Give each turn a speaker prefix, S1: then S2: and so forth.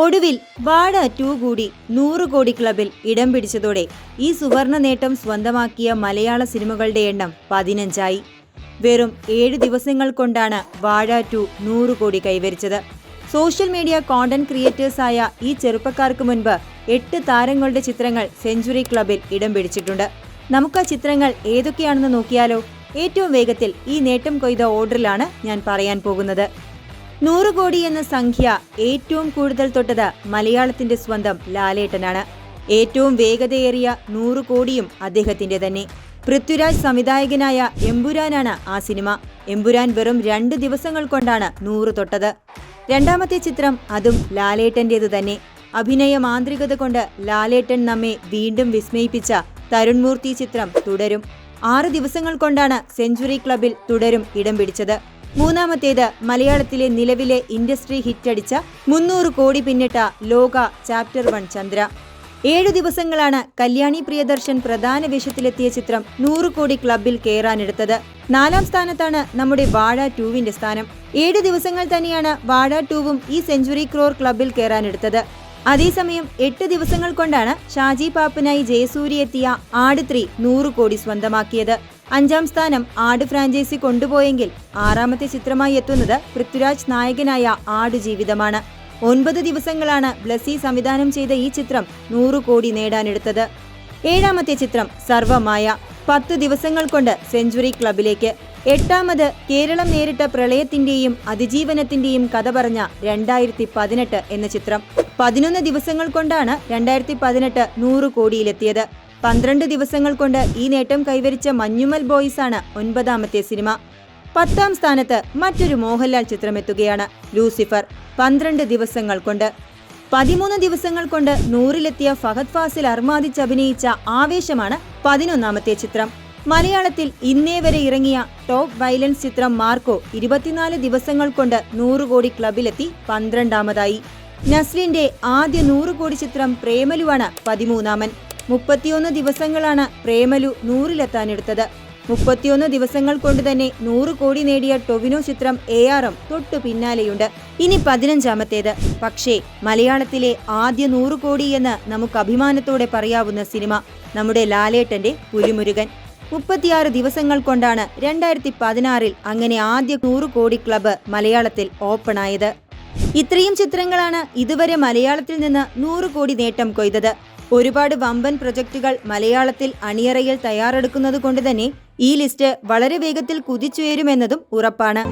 S1: ഒടുവിൽ വാഴ 2 കൂടി 100 കോടി ക്ലബിൽ ഇടം പിടിച്ചതോടെ ഈ സുവർണ നേട്ടം സ്വന്തമാക്കിയ മലയാള സിനിമകളുടെ എണ്ണം 15ആയി. വെറും 7 ദിവസങ്ങൾ കൊണ്ടാണ് വാഴ 2 100 കോടി കൈവരിച്ചത്. സോഷ്യൽ മീഡിയ കോണ്ടന്റ് ക്രിയേറ്റേഴ്സായ ഈ ചെറുപ്പക്കാർക്ക് മുൻപ് 8 താരങ്ങളുടെ ചിത്രങ്ങൾ സെഞ്ചുറി ക്ലബിൽ ഇടം പിടിച്ചിട്ടുണ്ട്. നമുക്ക് ആ ചിത്രങ്ങൾ ഏതൊക്കെയാണെന്ന് നോക്കിയാലോ? ഏറ്റവും വേഗത്തിൽ ഈ നേട്ടം കൊയ്ത ഓർഡറിലാണ് ഞാൻ പറയാൻ പോകുന്നത്. 100 കോടി എന്ന സംഖ്യ ഏറ്റവും കൂടുതൽ തൊട്ടത് മലയാളത്തിന്റെ സ്വന്തം ലാലേട്ടനാണ്. ഏറ്റവും വേഗതയേറിയ 100 കോടിയും അദ്ദേഹത്തിന്റെ തന്നെ. പൃഥ്വിരാജ് സംവിധായകനായ എമ്പുരാനാണ് ആ സിനിമ. എമ്പുരാൻ വെറും 2 ദിവസങ്ങൾ കൊണ്ടാണ് 100 തൊട്ടത്. രണ്ടാമത്തെ ചിത്രം അതും ലാലേട്ടന്റേതു തന്നെ. അഭിനയ മാന്ത്രികത കൊണ്ട് ലാലേട്ടൻ നമ്മെ വീണ്ടും വിസ്മയിപ്പിച്ച തരുൺമൂർത്തി ചിത്രം തുടരും 6 ദിവസങ്ങൾ കൊണ്ടാണ് സെഞ്ചുറി ക്ലബിൽ തുടരും ഇടം പിടിച്ചത്. മൂന്നാമത്തേത് മലയാളത്തിലെ നിലവിലെ ഇൻഡസ്ട്രി ഹിറ്റടിച്ച 300 കോടി പിന്നിട്ട ലോക ചാപ്റ്റർ 1 ചന്ദ്ര. 7 ദിവസങ്ങളാണ് കല്യാണി പ്രിയദർശൻ പ്രധാന വേഷത്തിലെത്തിയ ചിത്രം 100 കോടി ക്ലബിൽ കയറാനെടുത്തത്. 4ാം സ്ഥാനത്താണ് നമ്മുടെ വാഴ 2വിന്റെ സ്ഥാനം. 7 ദിവസങ്ങൾ തന്നെയാണ് വാഴ 2വും ഈ സെഞ്ചുറി ക്രോർ ക്ലബിൽ കയറാനെടുത്തത്. അതേസമയം 8 ദിവസങ്ങൾ കൊണ്ടാണ് ഷാജി പാപ്പനായി ജയസൂര്യ എത്തിയ ആട് 3 100 കോടി സ്വന്തമാക്കിയത്. 5ാം സ്ഥാനം ആട് ഫ്രാഞ്ചൈസി കൊണ്ടുപോയെങ്കിൽ 6ാമത്തെ ചിത്രമായി എത്തുന്നത് പൃഥ്വിരാജ് നായകനായ ആട് ജീവിതമാണ്. 9 ദിവസങ്ങളാണ് ബ്ലസി സംവിധാനം ചെയ്ത ഈ ചിത്രം 100 കോടി നേടാനെടുത്തത്. 7ാമത്തെ ചിത്രം സർവമായ 10 ദിവസങ്ങൾ കൊണ്ട് സെഞ്ചുറി ക്ലബിലേക്ക്. 8ാമത് കേരളം നേരിട്ട പ്രളയത്തിന്റെയും അതിജീവനത്തിന്റെയും കഥ പറഞ്ഞ 2018 എന്ന ചിത്രം. 11 ദിവസങ്ങൾ കൊണ്ടാണ് 2018 100 കോടിയിലെത്തിയത്. 12 ദിവസങ്ങൾ കൊണ്ട് ഈ നേട്ടം കൈവരിച്ച മഞ്ഞുമൽ ബോയ്സ് ആണ് 9ാമത്തെ സിനിമ. 10ാം സ്ഥാനത്ത് മറ്റൊരു മോഹൻലാൽ ചിത്രം എത്തുകയാണ്, ലൂസിഫർ. 12 ദിവസങ്ങൾ കൊണ്ട്. 13 ദിവസങ്ങൾ കൊണ്ട് 100ലെത്തിയ ഫഹദ് ഫാസിൽ അർമാദിച്ചഭിനയിച്ച ആവേശമാണ് 11ാമത്തെ ചിത്രം. മലയാളത്തിൽ ഇന്നേ വരെ ഇറങ്ങിയ ടോപ്പ് വയലൻസ് ചിത്രം മാർക്കോ 24 ദിവസങ്ങൾ കൊണ്ട് 100 കോടി ക്ലബിലെത്തി 12ാമതായി. നസ്ലിന്റെ ആദ്യ 100 കോടി ചിത്രം പ്രേമലുവാണ് 13ാമൻ. 31 ദിവസങ്ങളാണ് പ്രേമലു 100ലെത്താനെടുത്തത്. 31 ദിവസങ്ങൾ കൊണ്ട് തന്നെ 100 കോടി നേടിയ ടൊവിനോ ചിത്രം ARM തൊട്ടു പിന്നാലെയുണ്ട്. ഇനി 15ാമത്തേത്. പക്ഷേ മലയാളത്തിലെ ആദ്യ 100 കോടി എന്ന് നമുക്ക് അഭിമാനത്തോടെ പറയാവുന്ന സിനിമ നമ്മുടെ ലാലേട്ടന്റെ പുലിമുരുകൻ. 36 ദിവസങ്ങൾ കൊണ്ടാണ് 2016-ൽ അങ്ങനെ ആദ്യ 100 കോടി ക്ലബ്ബ് മലയാളത്തിൽ ഓപ്പണായത്. ഇത്രയും ചിത്രങ്ങളാണ് ഇതുവരെ മലയാളത്തിൽ നിന്ന് 100 കോടി നേട്ടം കൊയ്തത്. ഒരുപാട് വമ്പൻ പ്രൊജക്ടുകൾ മലയാളത്തിൽ അണിയറയിൽ തയ്യാറെടുക്കുന്നത് കൊണ്ട് തന്നെ ഈ ലിസ്റ്റ് വളരെ വേഗത്തിൽ കുതിച്ചുയരുമെന്നതും ഉറപ്പാണ്.